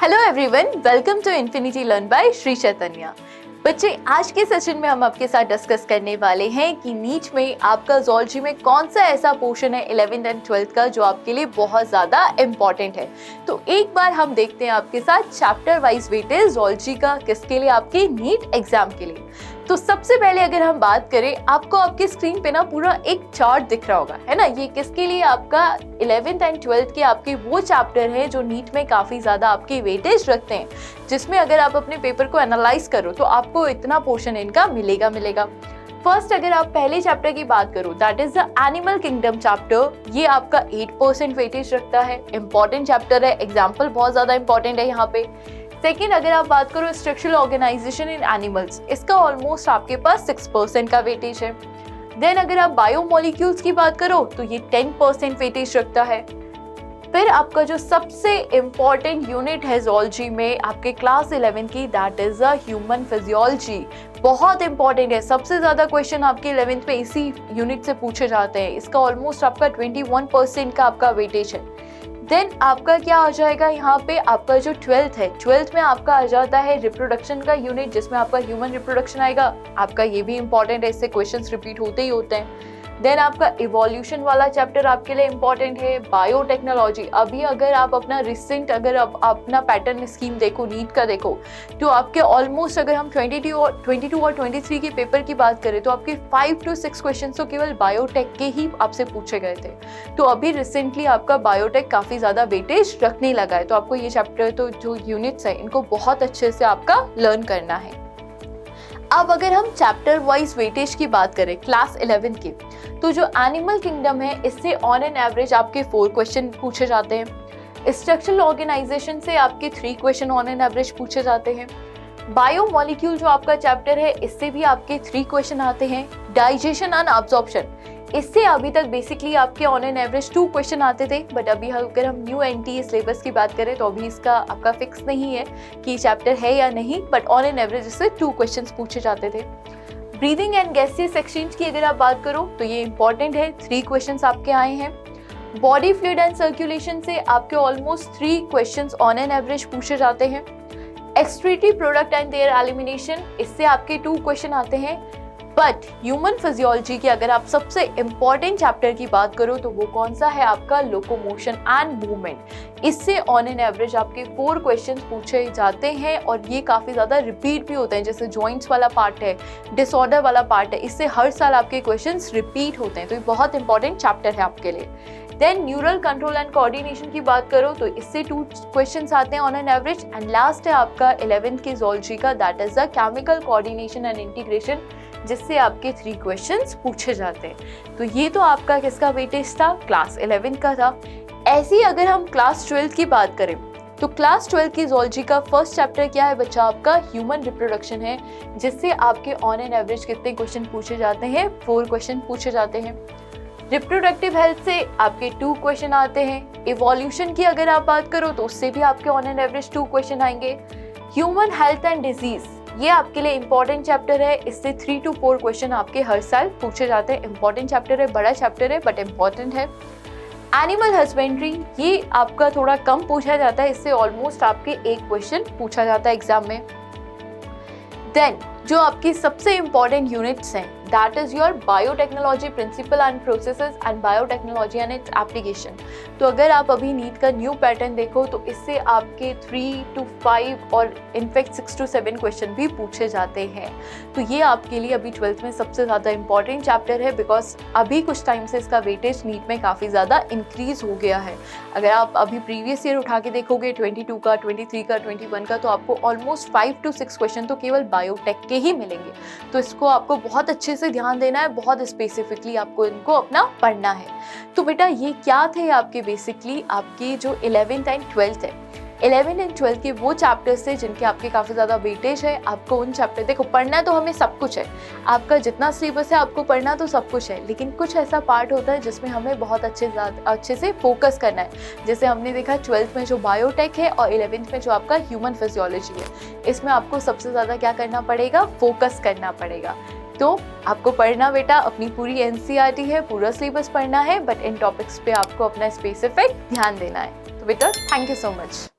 Hello everyone, welcome to Infinity Learn by Shri Chaitanya. बच्चे, आज के सेशन में हम आपके साथ डिस्कस करने वाले हैं कि नीट में आपका ज़ूलॉजी में कौन सा ऐसा पोर्शन है 11th एंड 12th का जो आपके लिए बहुत ज़्यादा इम्पॉर्टेंट है। तो एक बार हम देखते हैं आपके साथ चैप्टर वाइज वेटेज ज़ूलॉजी का किसके लिए, आपके नीट एग्जाम के लिए। तो सबसे पहले अगर हम बात करें, आपको आपके स्क्रीन पे ना पूरा एक चार्ट दिख रहा होगा, है ना। ये किसके लिए, आपका 11th एंड 12th के आपके वो चैप्टर हैं जो नीट में काफ़ी ज़्यादा आपकी वेटेज रखते हैं, जिसमें अगर आप अपने पेपर को एनालाइज करो तो आपको इतना पोर्शन इनका मिलेगा। फर्स्ट अगर आप पहले चैप्टर की बात करो, that is the animal kingdom chapter. ये आपका 8% वेटेज रखता है, इंपॉर्टेंट चैप्टर है, एग्जाम्पल बहुत ज़्यादा इंपॉर्टेंट है यहाँ पे। सेकेंड अगर आप बात करो स्ट्रक्चरल ऑर्गेनाइजेशन इन एनिमल्स, इसका ऑलमोस्ट आपके पास 6% का वेटेज है। देन अगर आप बायोमोलिक्यूल्स की बात करो तो ये 10% वेटेज रखता है। फिर आपका जो सबसे इम्पॉर्टेंट यूनिट है ज़ूलॉजी में आपके क्लास 11 की, that is a human physiology. बहुत इंपॉर्टेंट है, सबसे ज़्यादा क्वेश्चन आपके 11th में इसी यूनिट से पूछे जाते हैं। इसका ऑलमोस्ट आपका 21% का आपका वेटेज है। देन आपका क्या आ जाएगा यहाँ पे, आपका जो 12th है, 12th में आपका आ जाता है रिप्रोडक्शन का यूनिट, जिसमें आपका ह्यूमन रिप्रोडक्शन आएगा। आपका ये भी इंपॉर्टेंट है, इससे क्वेश्चंस रिपीट होते ही होते हैं। देन आपका इवोल्यूशन वाला चैप्टर आपके लिए इंपॉर्टेंट है। बायोटेक्नोलॉजी, अभी अगर आप अपना रिसेंट अगर आप अपना पैटर्न स्कीम देखो, नीट का देखो, तो आपके ऑलमोस्ट अगर हम 22 और 23 के पेपर की बात करें तो आपके 5 to 6 क्वेश्चन तो केवल बायोटेक के ही आपसे पूछे गए थे। तो अभी रिसेंटली आपका बायोटेक काफ़ी ज़्यादा वेटेज रखने लगा है, तो आपको ये चैप्टर, तो जो यूनिट्स है इनको बहुत अच्छे से आपका लर्न करना है। अब अगर हम चैप्टर वाइज वेटेज की बात करें क्लास 11 की, तो जो एनिमल किंगडम है इससे ऑन एन एवरेज आपके 4 क्वेश्चन पूछे जाते हैं। स्ट्रक्चरल ऑर्गेनाइजेशन से आपके 3 क्वेश्चन ऑन एन एवरेज पूछे जाते हैं। बायोमोलिक्यूल जो आपका चैप्टर है, इससे भी आपके 3 क्वेश्चन आते हैं। डाइजेशन एंड अब्जॉर्प्शन, इससे अभी तक बेसिकली आपके ऑन एन एवरेज 2 क्वेश्चन आते थे, बट अभी अगर हम न्यू एनटीए सिलेबस की बात करें तो अभी इसका आपका फिक्स नहीं है कि चैप्टर है या नहीं, बट ऑन एन एवरेज इससे 2 क्वेश्चन पूछे जाते थे। ब्रीदिंग एंड गैसियस एक्सचेंज की अगर आप बात करो तो ये इंपॉर्टेंट है, 3 क्वेश्चन आपके आए हैं। बॉडी फ्लूइड एंड सर्कुलेशन से आपके almost 3 question on an average पूछे जाते हैं। Excretory product and there elimination, इससे आपके 2 क्वेश्चन आते हैं। बट ह्यूमन फिजियोलॉजी की अगर आप सबसे इंपॉर्टेंट चैप्टर की बात करो तो वो कौन सा है, आपका लोकोमोशन एंड मूवमेंट। इससे ऑन एन एवरेज आपके 4 क्वेश्चन पूछे जाते हैं और ये काफ़ी ज़्यादा रिपीट भी होते हैं। जैसे जॉइंट्स वाला पार्ट है, डिसऑर्डर वाला पार्ट है, इससे हर साल आपके क्वेश्चंस रिपीट होते हैं, तो ये बहुत इंपॉर्टेंट चैप्टर है आपके लिए। Then neural control and coordination की बात करो तो इससे 2 क्वेश्चंस आते हैं on an average. And last है आपका 11th की ज़ूलॉजी का, that is the chemical coordination and integration, जिससे आपके 3 क्वेश्चंस पूछे जाते हैं। तो ये तो आपका किसका वेटेज था, क्लास 11 का था। ऐसे ही अगर हम क्लास 12 की बात करें तो क्लास 12 की ज़ूलॉजी का फर्स्ट चैप्टर क्या है बच्चा, आपका ह्यूमन रिप्रोडक्शन है, जिससे आपके ऑन एन एवरेज कितने क्वेश्चन पूछे जाते हैं, 4 क्वेश्चन पूछे जाते हैं। रिप्रोडक्टिव हेल्थ से आपके 2 क्वेश्चन आते हैं। इवोल्यूशन की अगर आप बात करो तो उससे भी आपके ऑन एन एवरेज 2 क्वेश्चन आएंगे। ह्यूमन हेल्थ एंड डिजीज, ये आपके लिए इंपॉर्टेंट चैप्टर है, इससे 3 to 4 क्वेश्चन आपके हर साल पूछे जाते हैं। इंपॉर्टेंट चैप्टर है, बड़ा चैप्टर है, बट इंपॉर्टेंट है। एनिमल हस्बेंड्री, ये आपका थोड़ा कम पूछा जाता है, इससे ऑलमोस्ट आपके 1 क्वेश्चन पूछा जाता है एग्जाम में। देन जो आपकी सबसे इंपॉर्टेंट यूनिट्स हैं, that is your biotechnology principle and processes and biotechnology and its application. तो अगर आप अभी नीट का न्यू पैटर्न देखो तो इससे आपके 3 to 5 और इनफैक्ट 6 to 7 क्वेश्चन भी पूछे जाते हैं। तो ये आपके लिए अभी 12th में सबसे ज़्यादा इंपॉर्टेंट चैप्टर है, बिकॉज अभी कुछ टाइम से इसका वेटेज नीट में काफ़ी ज़्यादा इंक्रीज हो गया है। अगर आप अभी प्रीवियस ईयर उठा के देखोगे 22 का, 23 का, 21 का, तो आपको ऑलमोस्ट 5 to 6 क्वेश्चन तो केवल बायोटेक के ही मिलेंगे। तो इसको आपको बहुत अच्छे से ध्यान देना है, बहुत स्पेसिफिकली आपको इनको अपना पढ़ना है। तो बेटा ये क्या थे आपके बेसिकली आपके जो 11th एंड 12th है, 11 एंड 12 के वो चैप्टर्स थे जिनके आपके काफ़ी ज़्यादा वेटेज है। आपको उन चैप्टर, देखो पढ़ना तो हमें सब कुछ है, आपका जितना सिलेबस है आपको पढ़ना तो सब कुछ है, लेकिन कुछ ऐसा पार्ट होता है जिसमें हमें बहुत अच्छे से फोकस करना है। जैसे हमने देखा 12th में जो बायोटेक है और 11th में जो आपका ह्यूमन फिजियोलॉजी है, इसमें आपको सबसे ज़्यादा क्या करना पड़ेगा, फोकस करना पड़ेगा। तो आपको पढ़ना बेटा, अपनी पूरी एनसीईआरटी है, पूरा सिलेबस पढ़ना है, बट इन टॉपिक्स पे आपको अपना स्पेसिफिक ध्यान देना है। तो बेटा थैंक यू सो मच।